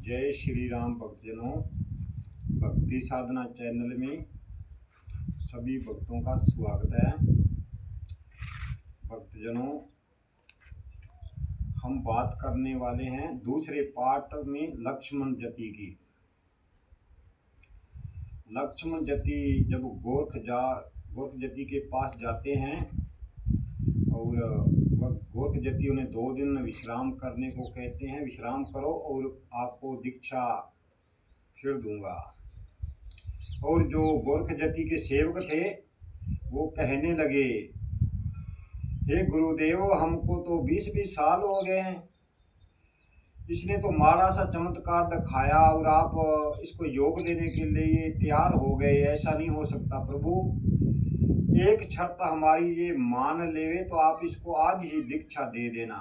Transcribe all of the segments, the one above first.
जय श्री राम भक्तजनों। भक्ति साधना चैनल में सभी भक्तों का स्वागत है। भक्तजनों, हम बात करने वाले हैं दूसरे पार्ट में लक्ष्मण जति की। लक्ष्मण जति जब गोरख जति के पास जाते हैं और गोरख जति उन्हें 2 दिन विश्राम करने को कहते हैं। विश्राम करो और आपको दीक्षा फिर दूंगा। और जो गोरख जति के सेवक थे वो कहने लगे, हे गुरुदेव, हमको तो 20-20 साल हो गए हैं, इसने तो माड़ा सा चमत्कार दिखाया और आप इसको योग देने के लिए तैयार हो गए। ऐसा नहीं हो सकता प्रभु, एक शर्त हमारी ये मान लेवे तो आप इसको आज ही दीक्षा दे देना।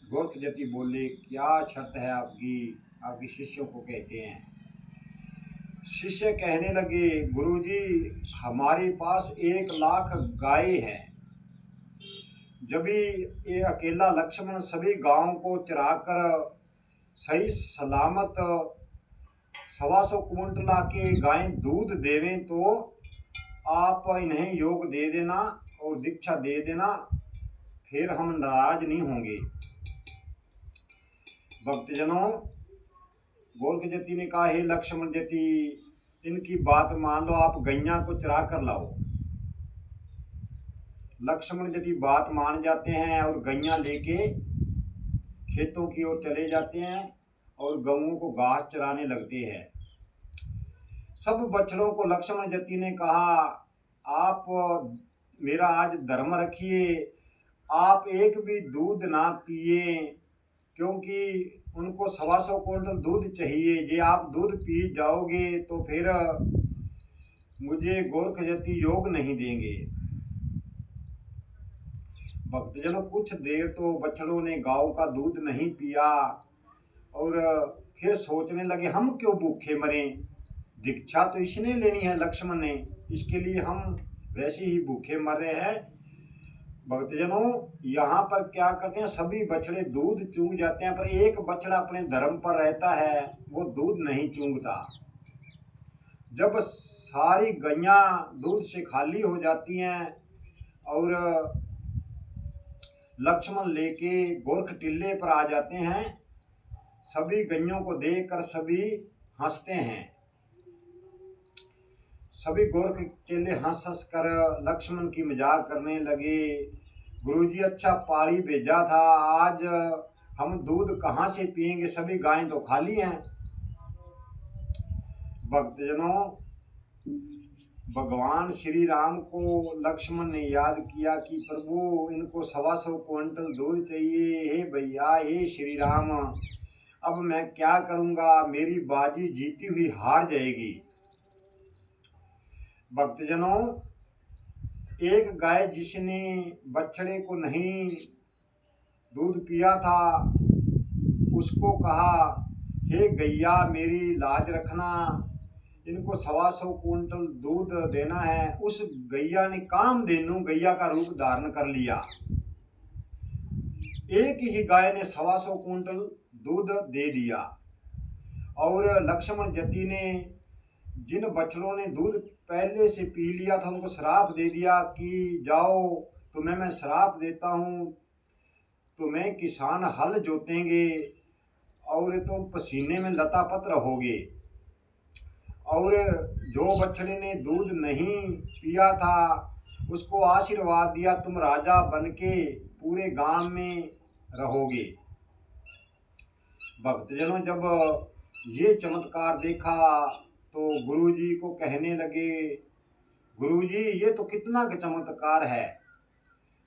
गोरख जति बोले, क्या शर्त है आपकी? आपके शिष्यों को कहते हैं। शिष्य कहने लगे, गुरुजी, हमारे पास 1 लाख गाय है। जब ये अकेला लक्ष्मण सभी गांव को चराकर सही सलामत 125 कुंटला के गाय दूध देवें तो आप इन्हें योग दे देना और दीक्षा दे देना, फिर हम नाराज नहीं होंगे। भक्तजनों, गोरख जति ने कहा, हे लक्ष्मण जति, इनकी बात मान लो, आप गैया को चरा कर लाओ। लक्ष्मण जति बात मान जाते हैं और गैया लेके खेतों की ओर चले जाते हैं और गऊओं को घास चराने लगते हैं। सब बछड़ों को लक्ष्मण जति ने कहा, आप मेरा आज धर्म रखिए, आप एक भी दूध ना पिए, क्योंकि उनको 125 कुंटल दूध चाहिए। ये आप दूध पी जाओगे तो फिर मुझे गोरख जति योग नहीं देंगे। भक्तजनों, कुछ देर तो बछड़ों ने गांव का दूध नहीं पिया और फिर सोचने लगे, हम क्यों भूखे मरें, दीक्षा तो इसने लेनी है लक्ष्मण ने, इसके लिए हम वैसे ही भूखे मर रहे हैं। भक्तजनों, यहाँ पर क्या करते हैं, सभी बछड़े दूध चूंग जाते हैं, पर एक बछड़ा अपने धर्म पर रहता है, वो दूध नहीं चूंगता। जब सारी गैया दूध से खाली हो जाती हैं और लक्ष्मण लेके गोरख टिल्ले पर आ जाते हैं, सभी गैयों को देखकर सभी हंसते हैं। सभी गोरख चेले हंस कर लक्ष्मण की मजाक करने लगे। गुरुजी, अच्छा पारी भेजा था, आज हम दूध कहाँ से पिएंगे, सभी गायें तो खाली हैं। भक्तजनों, भगवान श्री राम को लक्ष्मण ने याद किया कि प्रभु, इनको 125 कुंटल दूध चाहिए। हे भैया, हे श्री राम, अब मैं क्या करूँगा, मेरी बाजी जीती हुई हार जाएगी। भक्तजनों, एक गाय जिसने बछड़े को नहीं दूध पिया था, उसको कहा, हे गैया, मेरी लाज रखना, इनको 125 कुंटल दूध देना है। उस गैया ने कामधेनु गैया का रूप धारण कर लिया। एक ही गाय ने 125 कुंटल दूध दे दिया और लक्ष्मण जति ने जिन बछड़ों ने दूध पहले से पी लिया था उनको श्राप दे दिया कि जाओ, तुम्हें मैं श्राप देता हूँ, तुम्हें किसान हल जोतेंगे और तुम पसीने में लतापत रहोगे। और जो बछड़े ने दूध नहीं पिया था उसको आशीर्वाद दिया, तुम राजा बनके पूरे गांव में रहोगे। भक्तजनों, जब ये चमत्कार देखा तो गुरुजी को कहने लगे, गुरुजी, ये तो कितना चमत्कार है,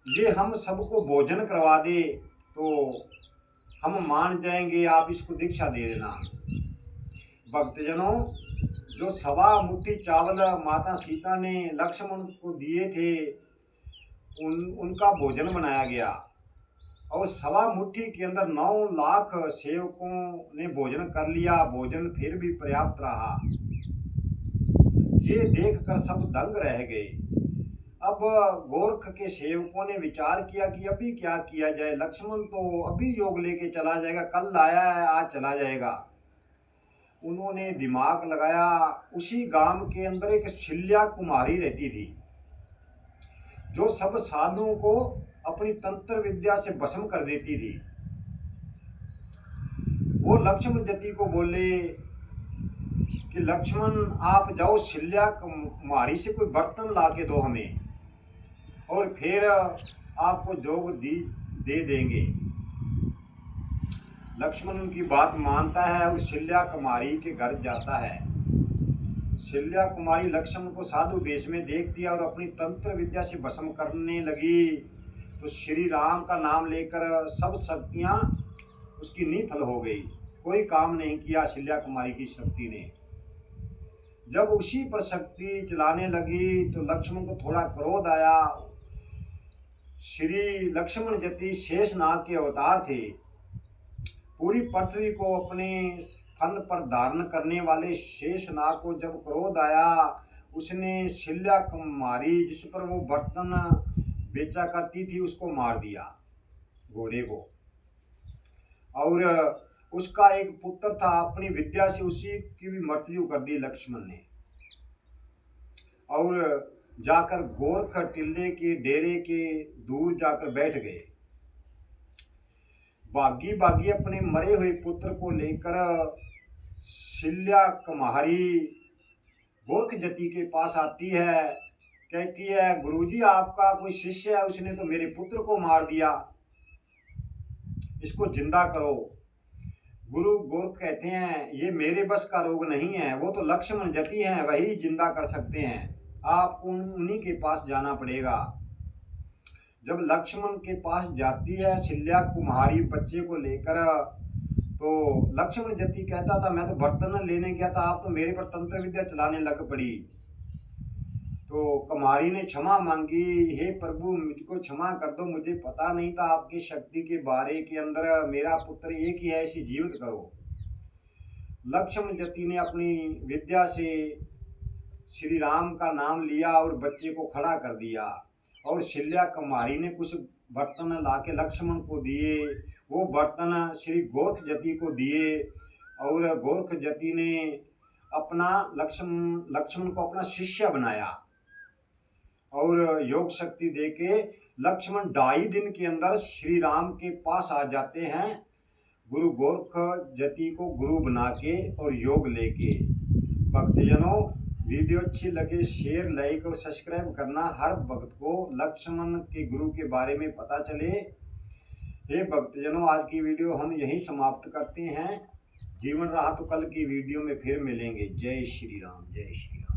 ये हम सबको भोजन करवा दे तो हम मान जाएंगे, आप इसको दीक्षा दे देना। भक्तजनों, जो 1.25 मुट्ठी चावल माता सीता ने लक्ष्मण को दिए थे, उनका भोजन बनाया गया और 1.25 मुट्ठी के अंदर 9 लाख सेवकों ने भोजन कर लिया। भोजन फिर भी पर्याप्त रहा। ये देखकर सब दंग रह गए। अब गोरख के सेवकों ने विचार किया कि अभी क्या किया जाए, लक्ष्मण तो अभी योग लेके चला जाएगा, कल आया है आज चला जाएगा। उन्होंने दिमाग लगाया। उसी गांव के अंदर एक शिल्या कुमारी रहती थी जो सब साधुओं को अपनी तंत्र विद्या से भस्म कर देती थी। वो लक्ष्मण जति को बोले कि लक्ष्मण आप जाओ शिल्या कुमारी से कोई बर्तन ला के दो हमें, और फिर आपको जोग दे देंगे। लक्ष्मण उनकी बात मानता है और शिल्या कुमारी के घर जाता है। शिल्या कुमारी लक्ष्मण को साधु वेश में देखती है और अपनी तंत्र विद्या से भस्म करने लगी। तो श्री राम का नाम लेकर सब शक्तियां उसकी निफल हो गई। कोई काम नहीं किया शिल्या कुमारी की शक्ति ने। जब उसी पर शक्ति चलाने लगी तो लक्ष्मण को थोड़ा क्रोध आया। श्री लक्ष्मण जति शेषनाग के अवतार थे। पूरी पृथ्वी को अपने फन पर धारण करने वाले शेषनाग को जब क्रोध आया, उसने शिल्या कुमारी जिस पर वो बर्तन बेचा करती थी उसको मार दिया, घोड़े को। और उसका एक पुत्र था, अपनी विद्या से उसी की भी मृत्यु कर दी लक्ष्मण ने। और जाकर गोरख टिल्ले के डेरे के दूर जाकर बैठ गए। बागी बागी अपने मरे हुए पुत्र को लेकर शिल्या कुमारी गोरख जति के पास आती है। कहती है, गुरुजी आपका कोई शिष्य है, उसने तो मेरे पुत्र को मार दिया, इसको जिंदा करो। गुरु गोरख कहते हैं, ये मेरे बस का रोग नहीं है, वो तो लक्ष्मण जति हैं, वही जिंदा कर सकते हैं, आपको उन्हीं के पास जाना पड़ेगा। जब लक्ष्मण के पास जाती है शिल्या कुमारी बच्चे को लेकर, तो लक्ष्मण जति कहता था, मैं तो बर्तन लेने गया था, आप तो मेरे पर तंत्र विद्या चलाने लग पड़ी। तो कुमारी ने क्षमा मांगी, हे प्रभु मुझको क्षमा कर दो, मुझे पता नहीं था आपकी शक्ति के बारे के अंदर, मेरा पुत्र एक ही है, इसे जीवित करो। लक्ष्मण जति ने अपनी विद्या से श्री राम का नाम लिया और बच्चे को खड़ा कर दिया। और शिल्या कुमारी ने कुछ बर्तन लाके लक्ष्मण को दिए, वो बर्तन श्री गोरख जति को दिए। और गोरख जति ने अपना लक्ष्मण को अपना शिष्य बनाया और योग शक्ति देके लक्ष्मण 2.5 दिन के अंदर श्री राम के पास आ जाते हैं, गुरु गोरख जति को गुरु बना के और योग लेके। भक्तजनों, वीडियो अच्छी लगे शेयर लाइक और सब्सक्राइब करना। हर भक्त को लक्ष्मण के गुरु के बारे में पता चले। हे भक्तजनों, आज की वीडियो हम यहीं समाप्त करते हैं। जीवन रहा तो कल की वीडियो में फिर मिलेंगे। जय श्री राम, जय श्री राम।